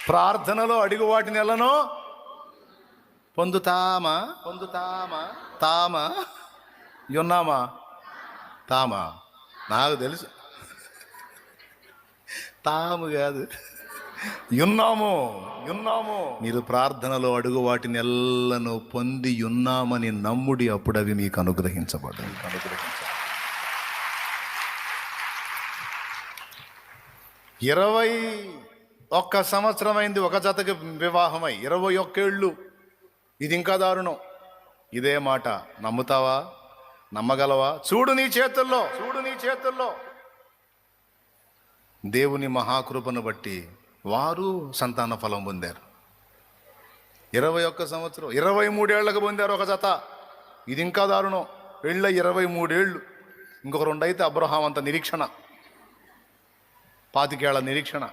ప్రార్థనలో అడిగు వాటిని ఎలానో పొందుతామా పొందుతామా తామా యున్నామా తామా. నాకు తెలుసు తాము కాదు, యున్నాము యున్నాము. మీరు ప్రార్థనలో అడుగు వాటిని ఎల్లను పొంది ఉన్నామని నమ్ముడి, అప్పుడు అవి మీకు అనుగ్రహించబడు. 21 సంవత్సరం అయింది ఒక జతకి వివాహమై, 21 ఏళ్ళు. ఇది ఇంకా దారుణం. ఇదే మాట నమ్ముతావా? నమ్మగలవా? చూడు నీ చేతుల్లో, చూడు నీ చేతుల్లో. దేవుని మహాకృపను బట్టి వారు సంతాన ఫలం పొందారు. 21 సంవత్సరం, 23 ఏళ్లకు పొందారు ఒక జత. ఇది ఇంకా దారుణం. 23 ఏళ్ళు. ఇంకొక 2 అయితే అబ్రహాం అంత నిరీక్షణ, 25 ఏళ్ల నిరీక్షణ.